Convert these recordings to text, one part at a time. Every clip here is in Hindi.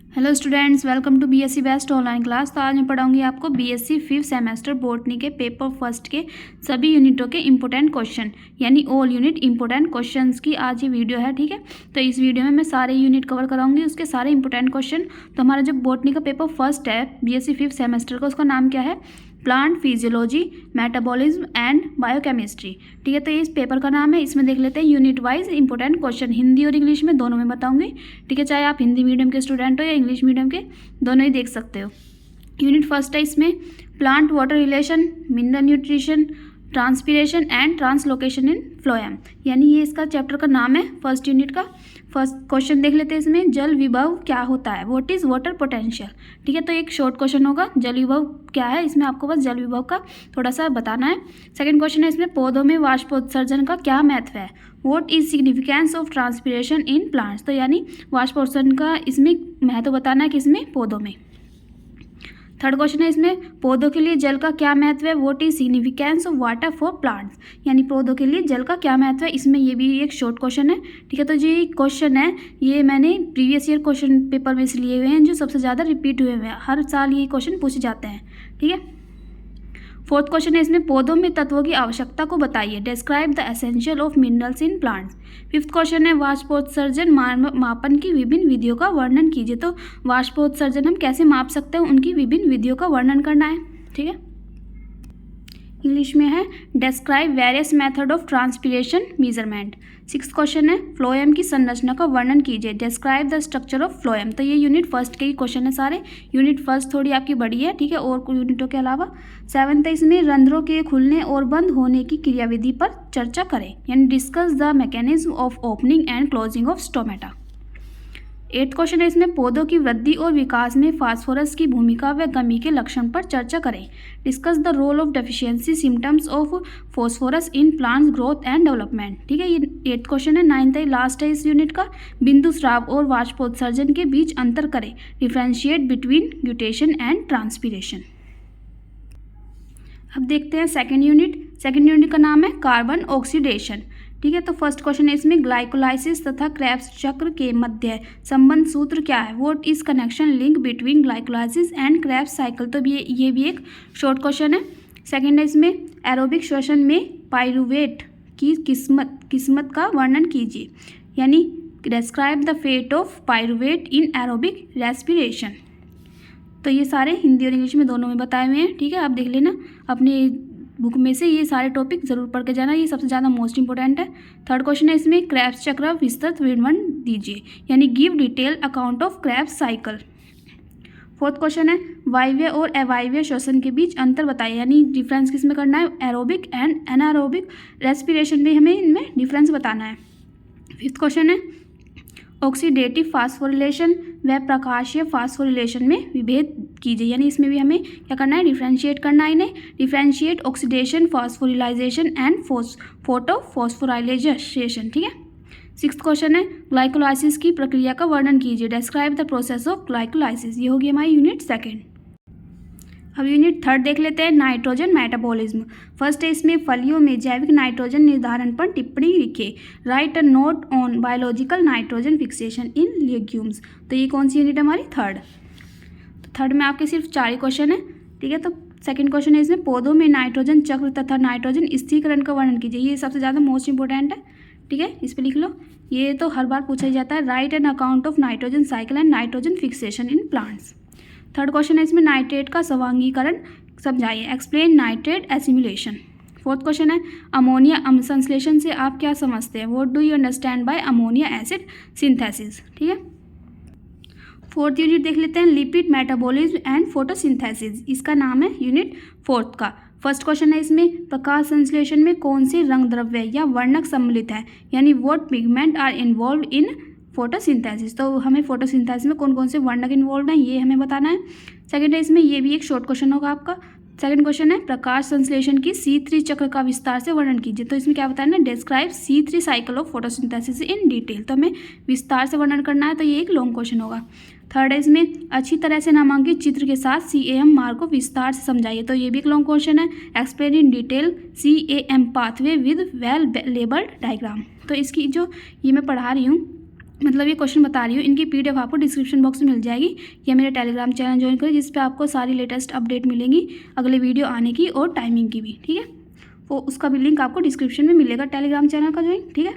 Hello students, welcome to BSc best online class. तो आज मैं पढ़ाऊंगी आपको बीएससी 5th सेमेस्टर बॉटनी के पेपर फर्स्ट के सभी यूनिटों के इंपॉर्टेंट क्वेश्चन, यानी ऑल यूनिट इंपॉर्टेंट क्वेश्चंस की आज ये वीडियो है। ठीक है, तो इस वीडियो में मैं सारे यूनिट कवर कराऊंगी, उसके सारे इंपॉर्टेंट क्वेश्चन। तो हमारा जो बॉटनी का पेपर फर्स्ट है बीएससी 5th सेमेस्टर का, उसका नाम क्या है? Plant physiology, metabolism and biochemistry. ठीक है, तो इस पेपर का नाम है। इसमें देख लेते हैं unit wise important question, Hindi और इंग्लिश में दोनों में बताऊंगी। ठीक है, चाहे आप हिंदी मीडियम के स्टूडेंट हो या इंग्लिश मीडियम के, दोनों ही देख सकते हो। यूनिट फर्स्ट है इसमें plant water relation, mineral nutrition, transpiration and translocation in phloem, यानी ये इसका चैप्टर का नाम है फर्स्ट यूनिट का। फर्स्ट क्वेश्चन देख लेते हैं इसमें, जल विभव क्या होता है? What is water potential. ठीक है, तो एक शॉर्ट क्वेश्चन होगा, जल विभव क्या है, इसमें आपको बस जल विभव का थोड़ा सा बताना है। सेकंड क्वेश्चन है इसमें, पौधों में वाष्पोत्सर्जन का क्या महत्व है? What is significance of transpiration in plants, तो यानी वाष्पोत्सर्जन का इसमें महत्व बताना है, किसमें? पौधों में। थर्ड क्वेश्चन है इसमें, पौधों के लिए जल का क्या महत्व है? What is significance of water for plants, यानी पौधों के लिए जल का क्या महत्व है, इसमें ये भी एक शॉर्ट क्वेश्चन है। ठीक है, तो जो क्वेश्चन है ये मैंने प्रीवियस ईयर क्वेश्चन पेपर में से लिए हुए हैं, जो सबसे ज़्यादा रिपीट हुए हैं, हर साल ये क्वेश्चन पूछे जाते हैं। ठीक है, फोर्थ क्वेश्चन है इसमें, पौधों में तत्वों की आवश्यकता को बताइए, describe the essential of minerals in plants. Fifth question है, वाष्पोत्सर्जन मापन की विभिन्न विधियों का वर्णन कीजिए। तो वाष्पोत्सर्जन हम कैसे माप सकते हैं, उनकी विभिन्न विधियों का वर्णन करना है। ठीक है, इंग्लिश में है describe various method of transpiration measurement. Six question है, फ्लोएम की संरचना का वर्णन कीजिए, describe the structure of phloem. तो ये यूनिट फर्स्ट के ही क्वेश्चन है सारे, यूनिट फर्स्ट थोड़ी आपकी बड़ी है। ठीक है, और यूनिटों के अलावा। सेवन्थ है इसमें, रंध्रों के खुलने और बंद होने की क्रियाविधि पर चर्चा करें, यानी discuss the mechanism of opening and closing of stomata. Eighth question है इसमें, पौधों की वृद्धि और विकास में फास्फोरस की भूमिका व कमी के लक्षण पर चर्चा करें, discuss the role of deficiency symptoms of phosphorus in plants growth and development. ठीक है, ये एट्थ क्वेश्चन है। नाइन्थ है, लास्ट है इस यूनिट का, बिंदु स्राव और वाष्पोत्सर्जन के बीच अंतर करें, differentiate between guttation and transpiration. अब देखते हैं सेकेंड यूनिट। सेकेंड यूनिट का नाम है कार्बन ऑक्सीडेशन। ठीक है, तो फर्स्ट क्वेश्चन है इसमें, ग्लाइकोलाइसिस तथा क्रेब्स चक्र के मध्य संबंध सूत्र क्या है? What is connection link between glycolysis and Krebs cycle. तो ये भी एक शॉर्ट क्वेश्चन है। सेकंड है इसमें, एरोबिक श्वसन में पाइरूवेट की किस्मत का वर्णन कीजिए, यानी describe the fate of pyruvate in aerobic respiration. तो ये सारे हिंदी और इंग्लिश में दोनों में बताए हुए हैं। ठीक है, आप देख लेना अपने बुक में से, ये सारे टॉपिक जरूर पढ़ के जाना, ये सबसे ज़्यादा मोस्ट इंपॉर्टेंट है। थर्ड क्वेश्चन है इसमें, क्रेब्स चक्र विस्तृत विवरण दीजिए, यानी give detail account of Krebs cycle. Fourth question है, वायवीय और अवायवीय श्वसन के बीच अंतर बताइए, यानी डिफरेंस किस में करना है? एरोबिक एंड एनारोबिक रेस्पिरेशन में हमें इनमें डिफरेंस बताना है। फिफ्थ क्वेश्चन है, ऑक्सीडेटिव फास्फोरिलेशन व प्रकाशीय फास्फोरिलेशन में विभेद कीजिए, यानी इसमें भी हमें क्या करना है? डिफ्रेंशिएट करना है इन्हें, differentiate oxidation, phosphorylation and photo phosphorylation. ठीक है, सिक्स्थ क्वेश्चन है, ग्लाइकोलाइसिस की प्रक्रिया का वर्णन कीजिए, describe the process of glycolysis. ये होगी हमारी यूनिट सेकेंड। अब यूनिट थर्ड देख लेते हैं, नाइट्रोजन मेटाबॉलिज्म। फर्स्ट है इसमें, फलियों में जैविक नाइट्रोजन निर्धारण पर टिप्पणी लिखे, right a note on biological nitrogen fixation in legumes. तो ये कौन सी यूनिट है हमारी? थर्ड। तो थर्ड में आपके सिर्फ 4 ही क्वेश्चन है। ठीक है, तो सेकंड क्वेश्चन है इसमें, पौधों में नाइट्रोजन चक्र तथा नाइट्रोजन स्थिरीकरण का वर्णन कीजिए। ये सबसे ज़्यादा मोस्ट इंपॉर्टेंट है। ठीक है, इस पर लिख लो, ये तो हर बार पूछा ही जाता है, right N account of nitrogen cycle and nitrogen fixation in plants. Third question है इसमें, नाइट्रेट का स्वांगीकरण समझाइए, explain nitrate assimilation. Fourth question है, अमोनिया अम्ल संश्लेषण से आप क्या समझते हैं? What do you understand by ammonia acid synthesis. ठीक है, फोर्थ यूनिट देख लेते हैं, लिपिड मेटाबॉलिज्म एंड फोटोसिंथेसिस, इसका नाम है यूनिट फोर्थ का। फर्स्ट क्वेश्चन है इसमें, प्रकाश संश्लेषण में कौन से रंग द्रव्य या वर्णक सम्मिलित है, यानी what pigment are involve in photosynthesis. तो हमें फोटोसिंथेसिस में कौन कौन से वर्णक इन्वॉल्व हैं ये हमें बताना है। सेकंड है इसमें, ये भी एक शॉर्ट क्वेश्चन होगा आपका। सेकंड क्वेश्चन है, प्रकाश संश्लेषण की C3 चक्र का विस्तार से वर्णन कीजिए। तो इसमें क्या बताना है? Describe C3 cycle of photosynthesis in detail. तो हमें विस्तार से वर्णन करना है, तो ये एक लॉन्ग क्वेश्चन होगा। थर्ड है इसमें, अच्छी तरह से नामांकित चित्र के साथ CAM मार्ग को विस्तार से समझाइए। तो ये भी एक लॉन्ग क्वेश्चन है, explain in detail CAM pathway with well labelled diagram. तो इसकी जो ये मैं पढ़ा रही हूँ मतलब ये क्वेश्चन बता रही हूँ, इनकी PDF आपको डिस्क्रिप्शन बॉक्स में मिल जाएगी, या मेरे टेलीग्राम चैनल ज्वाइन करें जिस पे आपको सारी लेटेस्ट अपडेट मिलेंगी अगले वीडियो आने की और टाइमिंग की भी, ठीक है। वो उसका भी लिंक आपको डिस्क्रिप्शन में मिलेगा टेलीग्राम चैनल का ज्वाइन, ठीक है।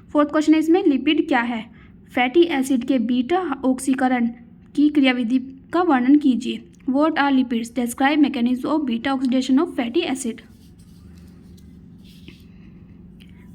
फोर्थ क्वेश्चन है इसमें, लिपिड क्या है? फैटी एसिड के बीटा ऑक्सीकरण की क्रियाविधि का वर्णन कीजिए। What are lipids? Describe mechanism of beta oxidation of fatty acid.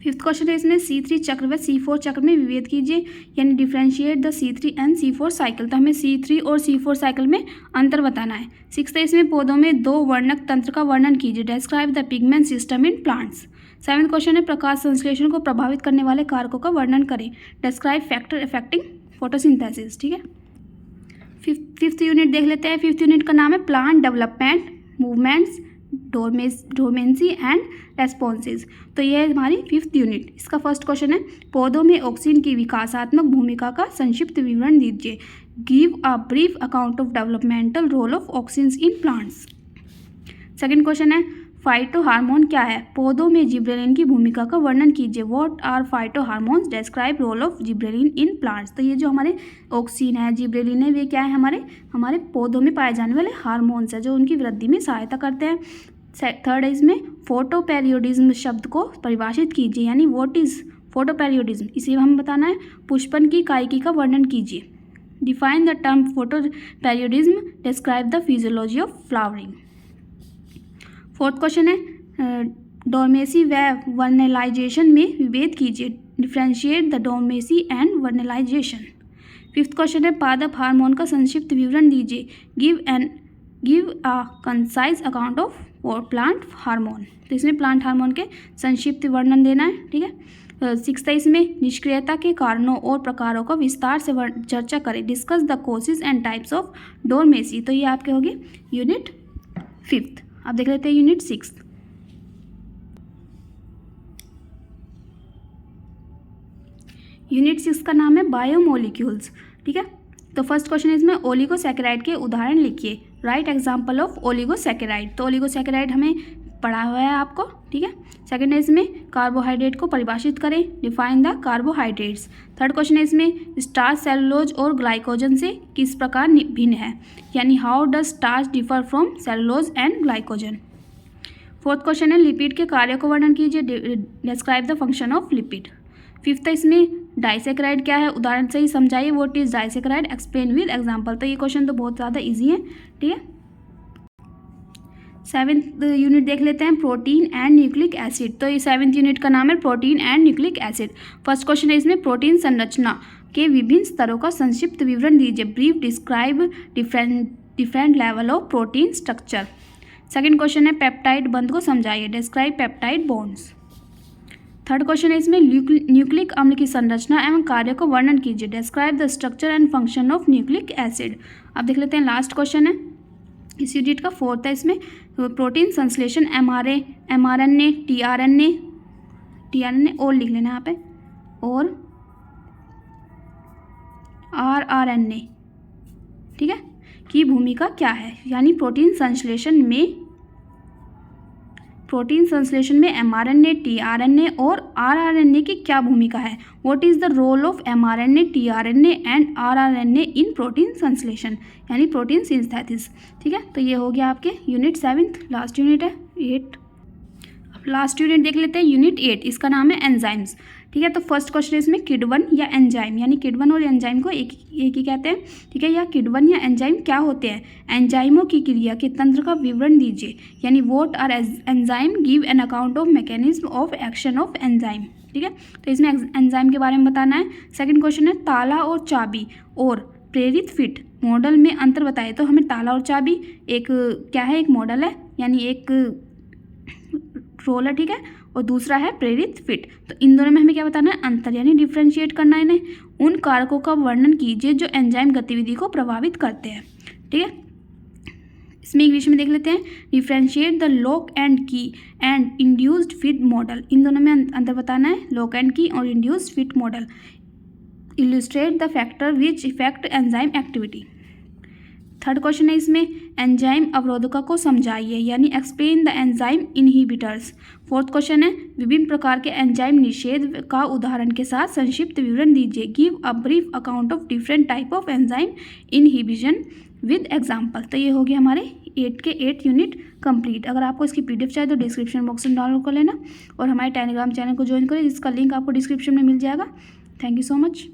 Fifth question है इसमें, C3 चक्र व C4 चक्र में विभेद कीजिए, यानी differentiate the C3 and C4 cycle. तो हमें C3 और C4 साइकिल में अंतर बताना है। सिक्स्थ है इसमें, पौधों में दो वर्णक तंत्र का वर्णन कीजिए। Describe the pigment system in plants. Seventh question है, प्रकाश संश्लेषण को प्रभावित करने वाले कारकों का वर्णन करें। डिस्क्राइब फैक्टर अफेक्टिंग फोटोसिंथेसिस, ठीक है। फिफ्थ यूनिट देख लेते हैं। फिफ्थ यूनिट का नाम है plant development movements dormancy and responses. तो ये है हमारी फिफ्थ यूनिट। इसका फर्स्ट क्वेश्चन है, पौधों में ऑक्सीन की विकासात्मक भूमिका का संक्षिप्त विवरण दीजिए। Give a brief account of developmental role of auxins in plants. Second question है, फाइटो हार्मोन क्या है? पौधों में जिब्रेलिन की भूमिका का वर्णन कीजिए। What are phyto hormones? Describe role of gibberellin in plants. तो ये जो हमारे ऑक्सीन है, जिब्रेलिन है, वे क्या है? हमारे पौधों में पाए जाने वाले हार्मोन्स है जो उनकी वृद्धि में सहायता करते हैं। थर्ड है इसमें, फोटोपेरियोडिज्म शब्द को परिभाषित कीजिए, यानी व्हाट इज फोटोपेरियोडिज्म, इसे हमें बताना है। पुष्पन की कायिकी का वर्णन कीजिए। Define the term photoperiodism. Describe the physiology of flowering. Fourth question है, डोरमेसी व वर्नलाइजेशन में विभेद कीजिए। Differentiate the dormancy and vernalization. Fifth question है, पादप हार्मोन का संक्षिप्त विवरण दीजिए। Give a concise account of plant hormone. तो इसमें प्लांट हार्मोन के संक्षिप्त वर्णन देना है, ठीक है। सिक्स्थ है इसमें, निष्क्रियता के कारणों और प्रकारों का विस्तार से चर्चा करें। Discuss the causes and types of dormancy. तो ये आपके होगी यूनिट फिफ्थ। अब देख लेते हैं यूनिट सिक्स। यूनिट सिक्स का नाम है बायोमोलिक्यूल्स, ठीक है। तो फर्स्ट क्वेश्चन इसमें, ओलिगोसैकेराइड के उदाहरण लिखिए। Right example of oligosaccharide. तो ओलिगोसैकेराइड हमें पढ़ा हुआ है आपको, ठीक है। सेकंड है इसमें, कार्बोहाइड्रेट को परिभाषित करें। Define the carbohydrates. Third question है इसमें, स्टार्च सेलुलोज और ग्लाइकोजन से किस प्रकार भिन्न है, यानी how does starch differ from cellulose and glycogen. Fourth question है, लिपिड के कार्य को वर्णन कीजिए। Describe the function of lipid. Fifth है इसमें, डाइसेक्राइड क्या है? उदाहरण से ही समझाइए। What is disaccharide? Explain with example. तो ये क्वेश्चन तो बहुत ज़्यादा इजी है, ठीक है। सेवेंथ यूनिट देख लेते हैं, प्रोटीन एंड न्यूक्लिक एसिड। तो ये सेवेंथ यूनिट का नाम है protein and nucleic acid. First question है इसमें, प्रोटीन संरचना के विभिन्न स्तरों का संक्षिप्त विवरण दीजिए। Brief describe different level of protein structure. Second question है, पेप्टाइड बंध को समझाइए। Describe peptide bonds. Third question है इसमें, न्यूक्लिक अम्ल की संरचना एवं कार्य को वर्णन कीजिए। Describe the structure and function of nucleic acid. अब देख लेते हैं लास्ट क्वेश्चन है इस यूनिट का, फोर्थ है इसमें, प्रोटीन संश्लेषण mRNA tRNA और लिख लेना यहाँ पे, और rRNA, ठीक है, की भूमिका क्या है, यानी प्रोटीन संश्लेषण में mRNA tRNA और rRNA की क्या भूमिका है। What is the role of mRNA tRNA and rRNA in protein संश्लेषण, यानी प्रोटीन सिंथेसिस, ठीक है। तो ये हो गया आपके यूनिट सेवेंथ। लास्ट यूनिट है एट। अब लास्ट यूनिट देख लेते हैं, यूनिट एट। इसका नाम है एंजाइम्स, ठीक है। तो फर्स्ट क्वेश्चन है इसमें, किडवन या एंजाइम, यानी किडवन और एंजाइम को एक ही कहते हैं, ठीक है। या किडवन या एंजाइम क्या होते हैं? एंजाइमों की क्रिया के तंत्र का विवरण दीजिए, यानी what are enzyme. Give an account of mechanism of action of enzyme, ठीक है। तो इसमें एंजाइम के बारे में बताना है। सेकंड क्वेश्चन है, ताला और चाबी और प्रेरित फिट मॉडल में अंतर बताइए। तो हमें ताला और चाबी एक क्या है, एक मॉडल है, यानी एक रोल है, ठीक है, और दूसरा है प्रेरित फिट। तो इन दोनों में हमें क्या बताना है? अंतर, यानी डिफ्रेंशिएट करना है इन्हें। उन कारकों का वर्णन कीजिए जो एंजाइम गतिविधि को प्रभावित करते हैं, ठीक है। इसमें इंग्लिश में देख लेते हैं, differentiate the lock and key and induced fit model. इन दोनों में अंतर बताना है, लॉक एंड की और induced fit model. Illustrate the factor which effect enzyme activity. Third question है इसमें एंजाइम अवरोधकों को समझाइए, यानी explain the enzyme inhibitors. Fourth question है विभिन्न प्रकार के एंजाइम निषेध का उदाहरण के साथ संक्षिप्त विवरण दीजिए। Give a brief account of different type of enzyme inhibition with example. तो ये हो गया हमारे 8 के 8 यूनिट कंप्लीट। अगर आपको इसकी पीडीएफ चाहिए तो डिस्क्रिप्शन बॉक्स में डाउनलोड कर लेना और हमारे टेलीग्राम चैनल को ज्वाइन करें, जिसका लिंक आपको डिस्क्रिप्शन में मिल जाएगा। Thank you so much.